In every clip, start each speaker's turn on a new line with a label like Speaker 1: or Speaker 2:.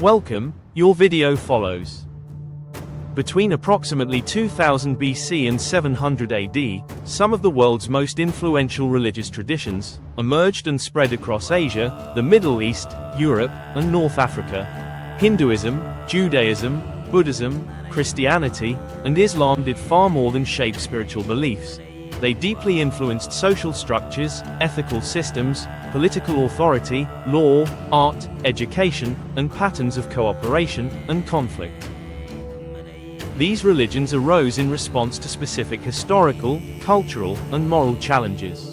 Speaker 1: Welcome, your video follows. Between approximately 2000 BC and 700 AD, some of the world's most influential religious traditions emerged and spread across Asia, the Middle East, Europe, and North Africa. Hinduism, Judaism, Buddhism, Christianity, and Islam did far more than shape spiritual beliefs. They deeply influenced social structures, ethical systems, political authority, law, art, education, and patterns of cooperation and conflict. These religions arose in response to specific historical, cultural, and moral challenges.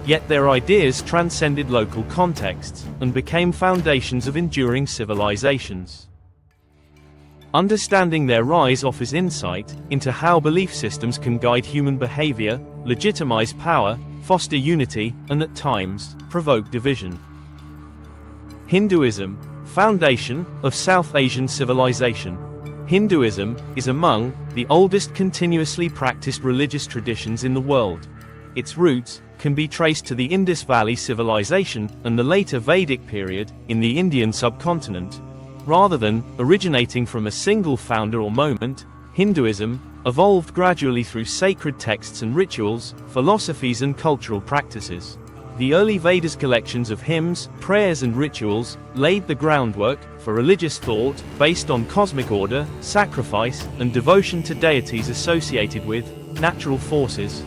Speaker 1: Yet their ideas transcended local contexts and became foundations of enduring civilizations. Understanding their rise offers insight into how belief systems can guide human behavior, legitimize power, foster unity, and at times, provoke division. Hinduism, foundation of South Asian civilization. Hinduism is among the oldest continuously practiced religious traditions in the world. Its roots can be traced to the Indus Valley Civilization and the later Vedic period in the Indian subcontinent. Rather than originating from a single founder or moment, Hinduism evolved gradually through sacred texts and rituals, philosophies and cultural practices. The early Vedas collections of hymns, prayers and rituals laid the groundwork for religious thought based on cosmic order, sacrifice, and devotion to deities associated with natural forces.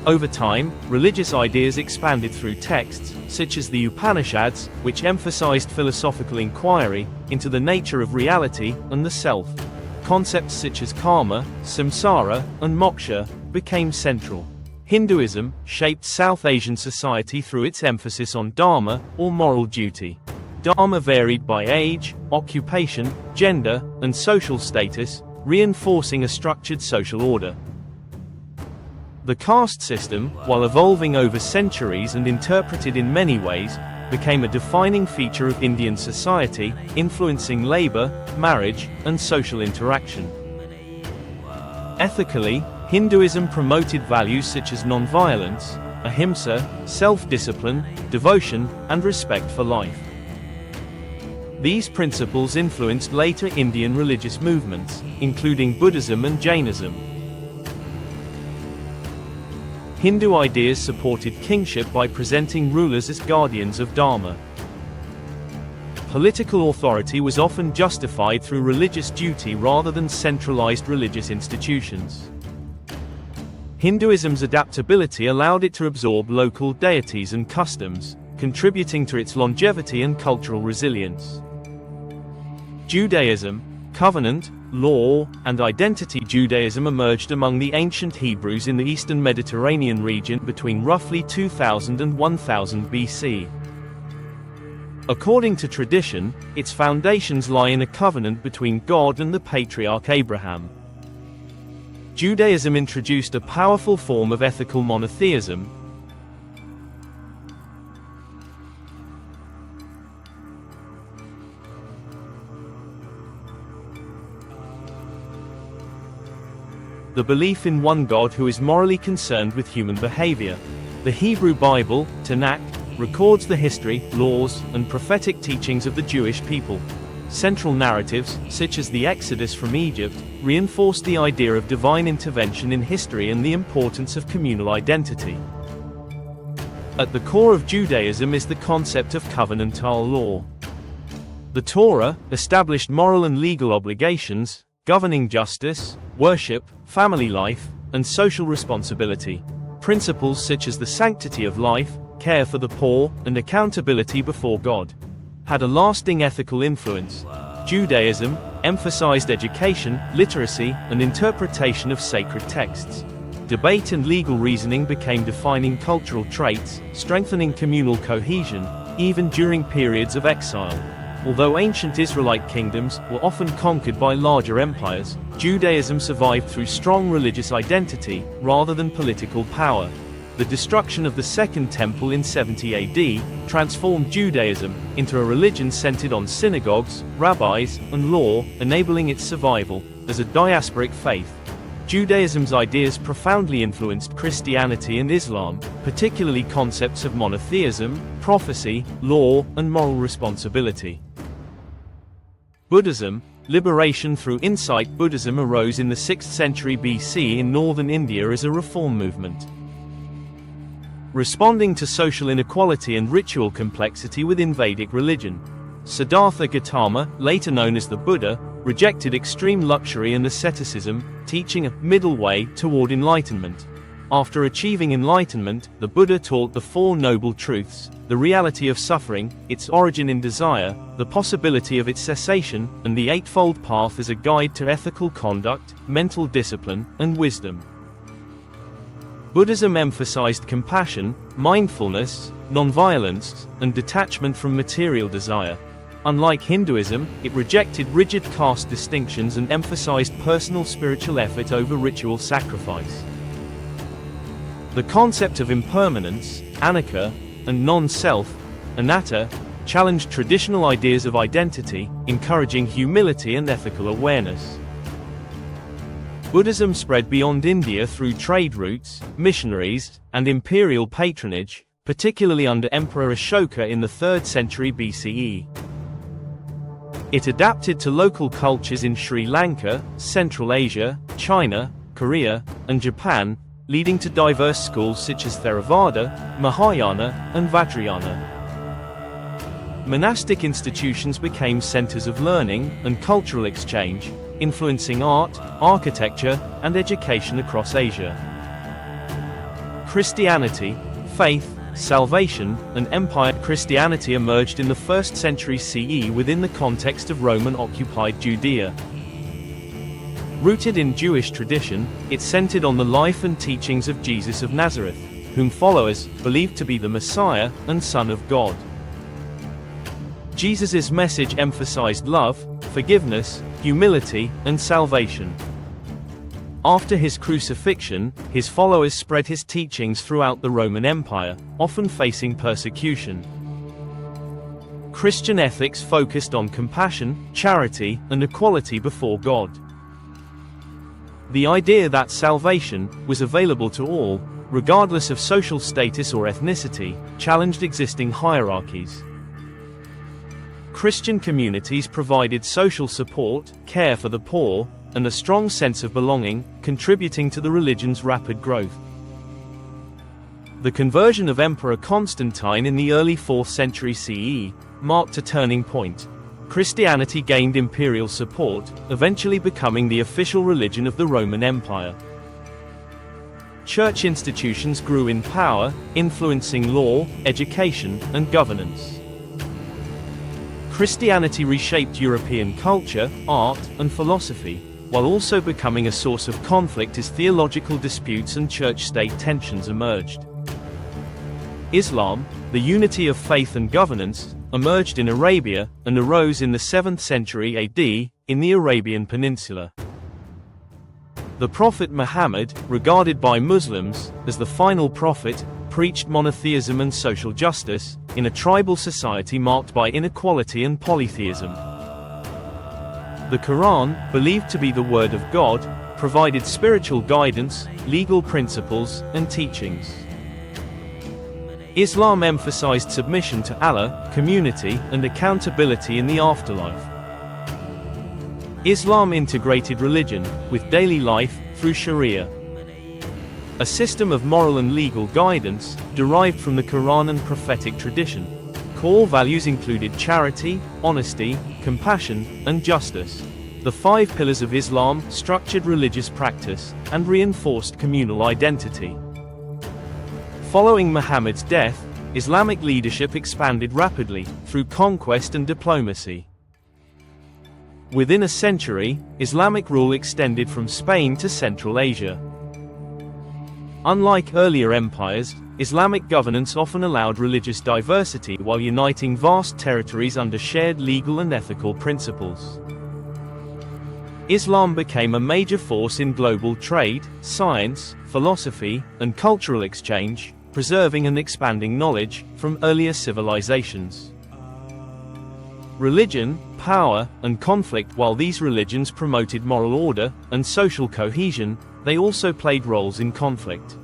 Speaker 1: Over time, religious ideas expanded through texts, such as the Upanishads, which emphasized philosophical inquiry into the nature of reality and the self. Concepts such as karma, samsara, and moksha became central. Hinduism shaped South Asian society through its emphasis on dharma, or moral duty. Dharma varied by age, occupation, gender, and social status, reinforcing a structured social order. The caste system, while evolving over centuries and interpreted in many ways, became a defining feature of Indian society, influencing labor, marriage, and social interaction. Ethically, Hinduism promoted values such as nonviolence, ahimsa, self-discipline, devotion, and respect for life. These principles influenced later Indian religious movements, including Buddhism and Jainism. Hindu ideas supported kingship by presenting rulers as guardians of Dharma. Political authority was often justified through religious duty rather than centralized religious institutions. Hinduism's adaptability allowed it to absorb local deities and customs, contributing to its longevity and cultural resilience. Judaism, covenant, law, and identity. Judaism emerged among the ancient Hebrews in the eastern Mediterranean region between roughly 2000 and 1000 BC. According to tradition, its foundations lie in a covenant between God and the patriarch Abraham. Judaism introduced a powerful form of ethical monotheism. The belief in one God who is morally concerned with human behavior. The Hebrew Bible, Tanakh, records the history, laws, and prophetic teachings of the Jewish people. Central narratives, such as the Exodus from Egypt, reinforce the idea of divine intervention in history and the importance of communal identity. At the core of Judaism is the concept of covenantal law. The Torah established moral and legal obligations, governing justice, worship, family life, and social responsibility. Principles such as the sanctity of life, care for the poor, and accountability before God had a lasting ethical influence. Judaism emphasized education, literacy, and interpretation of sacred texts. Debate and legal reasoning became defining cultural traits, strengthening communal cohesion, even during periods of exile. Although ancient Israelite kingdoms were often conquered by larger empires, Judaism survived through strong religious identity, rather than political power. The destruction of the Second Temple in 70 AD transformed Judaism into a religion centered on synagogues, rabbis, and law, enabling its survival as a diasporic faith. Judaism's ideas profoundly influenced Christianity and Islam, particularly concepts of monotheism, prophecy, law, and moral responsibility. Buddhism, liberation through insight. Buddhism arose in the 6th century BC in northern India as a reform movement, responding to social inequality and ritual complexity within Vedic religion. Siddhartha Gautama, later known as the Buddha, rejected extreme luxury and asceticism, teaching a middle way toward enlightenment. After achieving enlightenment, the Buddha taught the Four Noble Truths, the reality of suffering, its origin in desire, the possibility of its cessation, and the Eightfold Path as a guide to ethical conduct, mental discipline, and wisdom. Buddhism emphasized compassion, mindfulness, nonviolence, and detachment from material desire. Unlike Hinduism, it rejected rigid caste distinctions and emphasized personal spiritual effort over ritual sacrifice. The concept of impermanence, anicca, and non-self, anatta, challenged traditional ideas of identity, encouraging humility and ethical awareness. Buddhism spread beyond India through trade routes, missionaries, and imperial patronage, particularly under Emperor Ashoka in the 3rd century BCE. It adapted to local cultures in Sri Lanka, Central Asia, China, Korea, and Japan, leading to diverse schools such as Theravada, Mahayana, and Vajrayana. Monastic institutions became centers of learning and cultural exchange, influencing art, architecture, and education across Asia. Christianity, faith, salvation, and empire. Christianity emerged in the 1st century CE within the context of Roman-occupied Judea. Rooted in Jewish tradition, it centered on the life and teachings of Jesus of Nazareth, whom followers believed to be the Messiah and Son of God. Jesus' message emphasized love, forgiveness, humility, and salvation. After his crucifixion, his followers spread his teachings throughout the Roman Empire, often facing persecution. Christian ethics focused on compassion, charity, and equality before God. The idea that salvation was available to all, regardless of social status or ethnicity, challenged existing hierarchies. Christian communities provided social support, care for the poor, and a strong sense of belonging, contributing to the religion's rapid growth. The conversion of Emperor Constantine in the early 4th century CE marked a turning point. Christianity gained imperial support, eventually becoming the official religion of the Roman Empire. Church institutions grew in power, influencing law, education, and governance. Christianity reshaped European culture, art, and philosophy, while also becoming a source of conflict as theological disputes and church-state tensions emerged. Islam, the unity of faith and governance, emerged in Arabia and arose in the 7th century AD in the Arabian Peninsula. The Prophet Muhammad, regarded by Muslims as the final prophet, preached monotheism and social justice in a tribal society marked by inequality and polytheism. The Quran, believed to be the word of God, provided spiritual guidance, legal principles, and teachings. Islam emphasized submission to Allah, community, and accountability in the afterlife. Islam integrated religion with daily life through Sharia, a system of moral and legal guidance derived from the Quran and prophetic tradition. Core values included charity, honesty, compassion, and justice. The 5 pillars of Islam structured religious practice and reinforced communal identity. Following Muhammad's death, Islamic leadership expanded rapidly through conquest and diplomacy. Within a century, Islamic rule extended from Spain to Central Asia. Unlike earlier empires, Islamic governance often allowed religious diversity while uniting vast territories under shared legal and ethical principles. Islam became a major force in global trade, science, philosophy, and cultural exchange, preserving and expanding knowledge from earlier civilizations. Religion, power, and conflict. While these religions promoted moral order and social cohesion, they also played roles in conflict.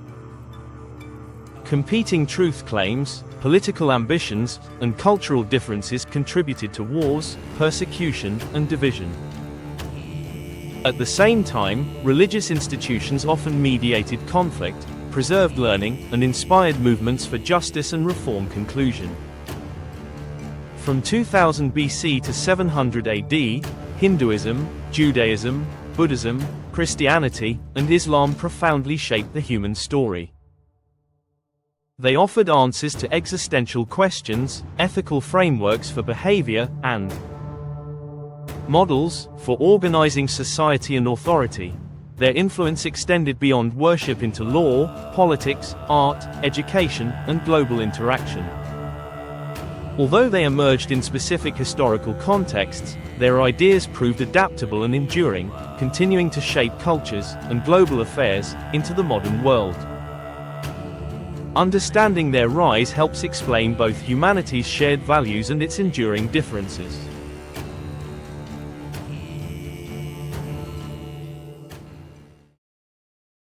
Speaker 1: Competing truth claims, political ambitions, and cultural differences contributed to wars, persecution, and division. At the same time, religious institutions often mediated conflict, preserved learning, and inspired movements for justice and reform. Conclusion. From 2000 BC to 700 AD, Hinduism, Judaism, Buddhism, Christianity, and Islam profoundly shaped the human story. They offered answers to existential questions, ethical frameworks for behavior, and models for organizing society and authority. Their influence extended beyond worship into law, politics, art, education, and global interaction. Although they emerged in specific historical contexts, their ideas proved adaptable and enduring, continuing to shape cultures and global affairs into the modern world. Understanding their rise helps explain both humanity's shared values and its enduring differences.